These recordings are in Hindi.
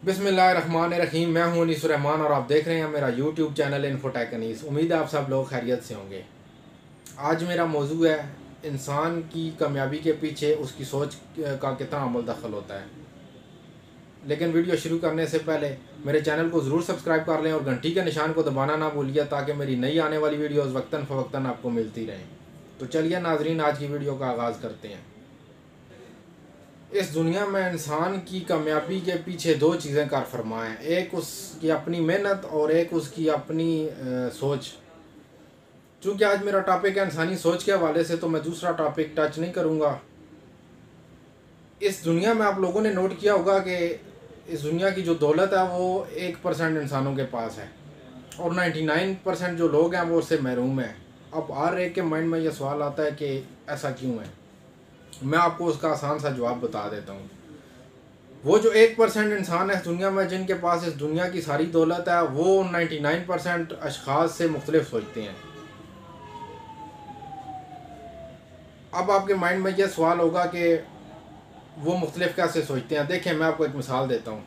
बिस्मिल्लाहिर्रहमानिर्रहीम। मैं हूं अनीस रहमान और आप देख रहे हैं मेरा यूट्यूब चैनल इन्फोटेक अनीस। उम्मीद है आप सब लोग खैरियत से होंगे। आज मेरा मौजू है इंसान की कामयाबी के पीछे उसकी सोच का कितना अमल दखल होता है। लेकिन वीडियो शुरू करने से पहले मेरे चैनल को ज़रूर सब्सक्राइब कर लें और घंटी के निशान को दबाना ना भूलिए ताकि मेरी नई आने वाली वीडियोज़ वक्तन फ़वक्तन आपको मिलती रहें। तो चलिए नाजरीन, आज की वीडियो का आगाज़ करते हैं। इस दुनिया में इंसान की कामयाबी के पीछे दो चीज़ें कार फरमा हैं, एक उसकी अपनी मेहनत और एक उसकी अपनी सोच। चूँकि आज मेरा टॉपिक है इंसानी सोच के हवाले से, तो मैं दूसरा टॉपिक टच नहीं करूँगा। इस दुनिया में आप लोगों ने नोट किया होगा कि इस दुनिया की जो दौलत है वो 1% इंसानों के पास है और 99% जो लोग हैं वो उससे महरूम हैं। अब हर एक के माइंड में ये सवाल आता है कि ऐसा क्यों है। मैं आपको उसका आसान सा जवाब बता देता हूँ। वो जो 1% इंसान है इस दुनिया में जिनके पास इस दुनिया की सारी दौलत है, वो 99% अशखास से मुख्तलिफ सोचते हैं। अब आपके माइंड में यह सवाल होगा कि वो मुख्तलिफ कैसे सोचते हैं। देखें, मैं आपको एक मिसाल देता हूँ।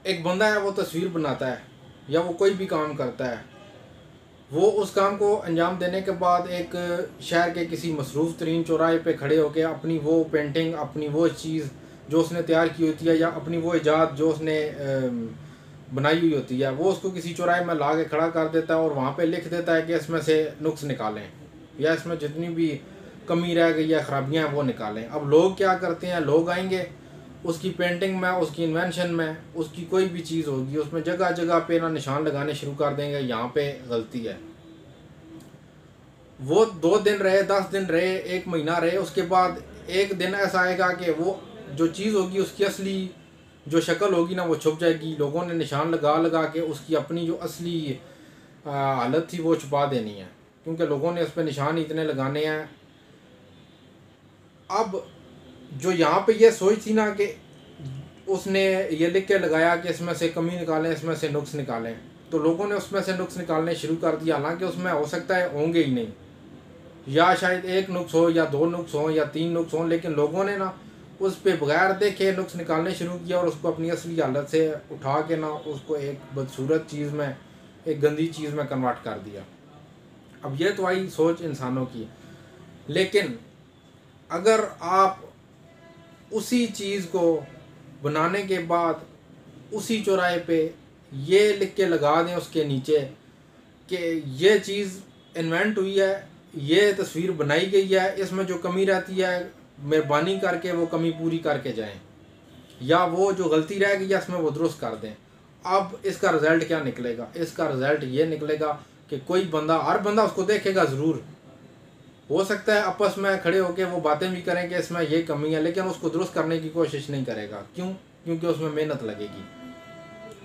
एक बंदा है, वो तस्वीर बनाता है या वो कोई भी काम करता है। वो उस काम को अंजाम देने के बाद एक शहर के किसी मसरूफ़ तरीन चौराहे पे खड़े होकर अपनी वो पेंटिंग, अपनी वो चीज़ जो उसने तैयार की होती है या अपनी वो ईजाद जो उसने बनाई हुई होती है, वो उसको किसी चौराहे में ला के खड़ा कर देता है और वहाँ पे लिख देता है कि इसमें से नुक्स निकालें या इसमें जितनी भी कमी रह गई या ख़राबियाँ हैं वो निकालें। अब लोग क्या करते हैं, लोग आएंगे उसकी पेंटिंग में, उसकी इन्वेंशन में, उसकी कोई भी चीज़ होगी उसमें जगह जगह पे ना निशान लगाने शुरू कर देंगे, यहाँ पे गलती है। वो 2 दिन रहे, 10 दिन रहे, 1 महीना रहे, उसके बाद एक दिन ऐसा आएगा कि वो जो चीज़ होगी उसकी असली जो शक्ल होगी ना वो छुप जाएगी। लोगों ने निशान लगा लगा के उसकी अपनी जो असली हालत थी वो छुपा देनी है, क्योंकि लोगों ने उस पर निशान इतने लगाने हैं। अब जो यहाँ पे ये सोच थी ना कि उसने ये लिख के लगाया कि इसमें से कमी निकालें, इसमें से नुक्स निकालें, तो लोगों ने उसमें से नुक्स निकालने शुरू कर दिया। हालांकि उसमें हो सकता है होंगे ही नहीं, या शायद 1 नुक्स हो या 2 नुक्स हो या 3 नुक्स हो, लेकिन लोगों ने ना उस पर बगैर देखे नुक्स निकालने शुरू किया और उसको अपनी असली हालत से उठा के ना उसको एक बदसूरत चीज़ में, एक गंदी चीज़ में कन्वर्ट कर दिया। अब ये तो आई सोच इंसानों की। लेकिन अगर आप उसी चीज़ को बनाने के बाद उसी चौराहे पे ये लिख के लगा दें उसके नीचे कि ये चीज़ इन्वेंट हुई है, ये तस्वीर बनाई गई है, इसमें जो कमी रहती है मेहरबानी करके वो कमी पूरी करके जाएं, या वो जो गलती रह गई है इसमें वो दुरुस्त कर दें। अब इसका रिज़ल्ट क्या निकलेगा? इसका रिज़ल्ट ये निकलेगा कि कोई बंदा, हर बंदा उसको देखेगा ज़रूर। हो सकता है आपस में खड़े होकर वो बातें भी करें कि इसमें ये कमी है, लेकिन उसको दुरुस्त करने की कोशिश नहीं करेगा। क्यों? क्योंकि उसमें मेहनत लगेगी,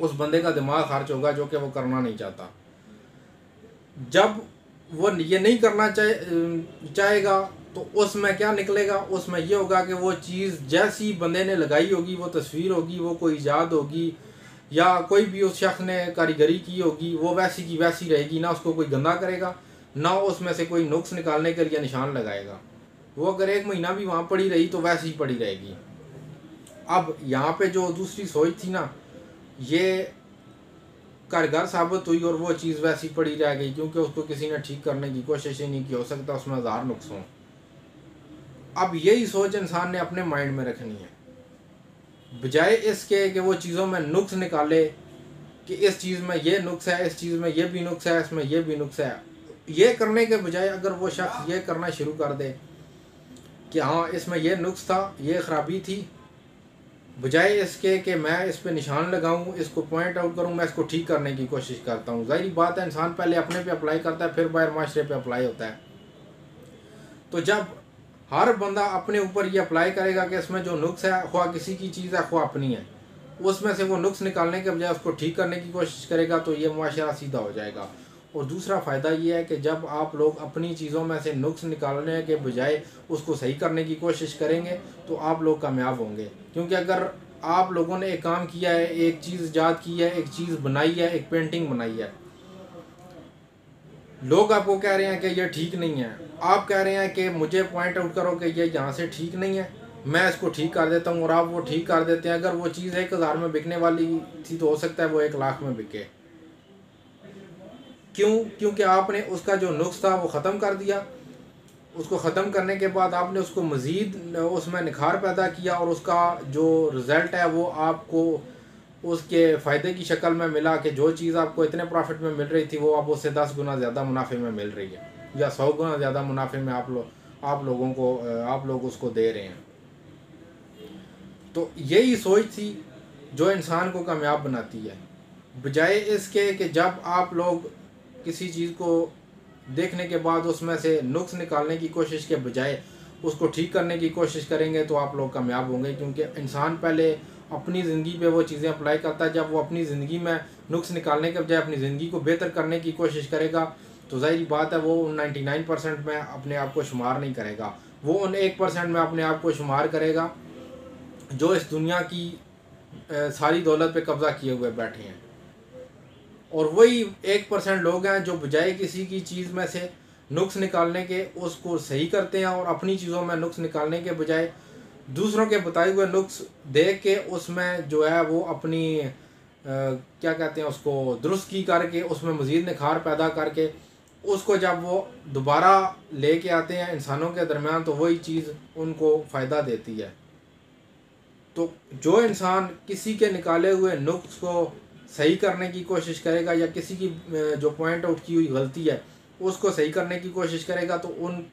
उस बंदे का दिमाग खर्च होगा जो कि वो करना नहीं चाहता। जब वो ये नहीं करना चाहेगा तो उसमें क्या निकलेगा? उसमें ये होगा कि वो चीज़ जैसी बंदे ने लगाई होगी, वो तस्वीर होगी, वो कोई ईजाद होगी या कोई भी उस शख्स ने कारीगरी की होगी, वो वैसी की वैसी रहेगी। ना उसको कोई गंदा करेगा, ना उसमें से कोई नुक्स निकालने के लिए निशान लगाएगा। वो अगर 1 महीना भी वहाँ पड़ी रही तो वैसी ही पड़ी रहेगी। अब यहाँ पे जो दूसरी सोच थी ना, ये कारगर साबित हुई और वो चीज़ वैसी पड़ी रह गई, क्योंकि उसको किसी ने ठीक करने की कोशिश ही नहीं की। हो सकता उसमें 1000 नुक्स हों। अब यही सोच इंसान ने अपने माइंड में रखनी है, बजाय इसके कि वो चीज़ों में नुक्स निकाले कि इस चीज़ में ये नुक्स है, इस चीज़ में ये भी नुक्स है, इसमें ये भी नुक्स है। ये करने के बजाय अगर वो शख्स ये करना शुरू कर दे कि हाँ इसमें ये नुक्स था, ये ख़राबी थी, बजाय इसके कि मैं इस पर निशान लगाऊं, इसको पॉइंट आउट करूं, मैं इसको ठीक करने की कोशिश करता हूं। ज़ाहिर बात है इंसान पहले अपने पे अप्लाई करता है, फिर बाहर माशरे पे अप्लाई होता है। तो जब हर बंदा अपने ऊपर ये अप्लाई करेगा कि इसमें जो नुक्स है, ख्वाह किसी की चीज़ है ख्वाह अपनी है, उसमें से वो नुक्स निकालने के बजाय उसको ठीक करने की कोशिश करेगा, तो ये मुआशरा सीधा हो जाएगा। और दूसरा फ़ायदा ये है कि जब आप लोग अपनी चीज़ों में से नुक्स निकालने के बजाय उसको सही करने की कोशिश करेंगे तो आप लोग कामयाब होंगे। क्योंकि अगर आप लोगों ने एक काम किया है, एक चीज़ ईजाद की है, एक चीज़ बनाई है, एक पेंटिंग बनाई है, लोग आपको कह रहे हैं कि ये ठीक नहीं है, आप कह रहे हैं कि मुझे पॉइंट आउट करो कि ये यहाँ से ठीक नहीं है, मैं इसको ठीक कर देता हूँ और आप वो ठीक कर देते हैं। अगर वो चीज़ 1000 में बिकने वाली थी तो हो सकता है वो 1 लाख में बिके। क्यों? क्योंकि आपने उसका जो नुक्स था वो ख़त्म कर दिया। उसको ख़त्म करने के बाद आपने उसको मज़ीद उसमें निखार पैदा किया और उसका जो रिज़ल्ट है वो आपको उसके फ़ायदे की शक्ल में मिला कि जो चीज़ आपको इतने प्रॉफिट में मिल रही थी वो अब उससे 10 गुना ज़्यादा मुनाफे में मिल रही है, या 100 गुना ज़्यादा मुनाफे में आप लोगों को आप लोग उसको दे रहे हैं। तो यही सोच थी जो इंसान को कामयाब बनाती है, बजाय इसके कि जब आप लोग किसी चीज़ को देखने के बाद उसमें से नुक्स निकालने की कोशिश के बजाय उसको ठीक करने की कोशिश करेंगे तो आप लोग कामयाब होंगे। क्योंकि इंसान पहले अपनी ज़िंदगी पे वो चीज़ें अप्लाई करता है। जब वो अपनी ज़िंदगी में नुक्स निकालने के बजाय अपनी ज़िंदगी को बेहतर करने की कोशिश करेगा तो ज़ाहिर बात है वो उन 99% में अपने आप को शुमार नहीं करेगा, वो उन 1% में अपने आप को शुमार करेगा जो इस दुनिया की सारी दौलत पे कब्ज़ा किए हुए बैठे हैं। और वही 1% लोग हैं जो बजाय किसी की चीज़ में से नुक्स निकालने के उसको सही करते हैं और अपनी चीज़ों में नुक्स निकालने के बजाय दूसरों के बताए हुए नुक्स देख के उसमें जो है वो अपनी क्या कहते हैं उसको दुरुस्त की करके उसमें मज़ीद निखार पैदा करके उसको जब वो दोबारा लेके आते हैं इंसानों के दरमियान तो वही चीज़ उनको फ़ायदा देती है। तो जो इंसान किसी के निकाले हुए नुक्स को सही करने की कोशिश करेगा या किसी की जो पॉइंट आउट की हुई गलती है उसको सही करने की कोशिश करेगा तो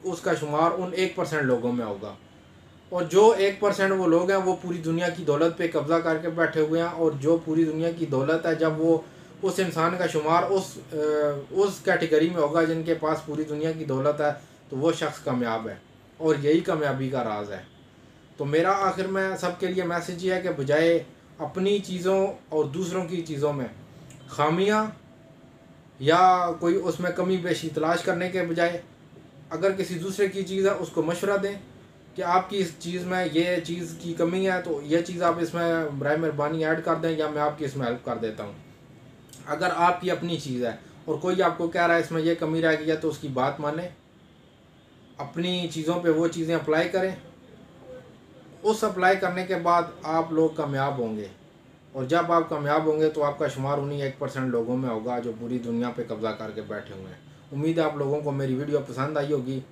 उसका शुमार उन 1% लोगों में होगा। और जो 1% वो लोग हैं वो पूरी दुनिया की दौलत पे कब्ज़ा करके बैठे हुए हैं। और जो पूरी दुनिया की दौलत है जब वो उस इंसान का शुमार उस कैटेगरी में होगा जिनके पास पूरी दुनिया की दौलत है तो वो शख्स कामयाब है। और यही कामयाबी का राज है। तो मेरा आखिर में सबके लिए मैसेज ये है कि बजाय अपनी चीज़ों और दूसरों की चीज़ों में खामियां या कोई उसमें कमी पेशी तलाश करने के बजाय अगर किसी दूसरे की चीज़ है उसको मशवरा दें कि आपकी इस चीज़ में ये चीज़ की कमी है तो ये चीज़ आप इसमें बराए मेहरबानी ऐड कर दें या मैं आपकी इसमें हेल्प कर देता हूँ। अगर आपकी अपनी चीज़ है और कोई आपको कह रहा है इसमें यह कमी रह गई है तो उसकी बात माने, अपनी चीज़ों पे वो चीज़ें अप्लाई करें। उस अप्लाई करने के बाद आप लोग कामयाब होंगे। और जब आप कामयाब होंगे तो आपका शुमार उन्हीं 1% लोगों में होगा जो पूरी दुनिया पे कब्ज़ा करके बैठे हुए हैं। उम्मीद है आप लोगों को मेरी वीडियो पसंद आई होगी।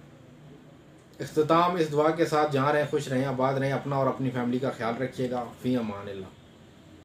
इख्तिताम इस दुआ के साथ, जहाँ रहें खुश रहें, आबाद रहें, अपना और अपनी फैमिली का ख्याल रखिएगा। फ़ी अमान अल्लाह।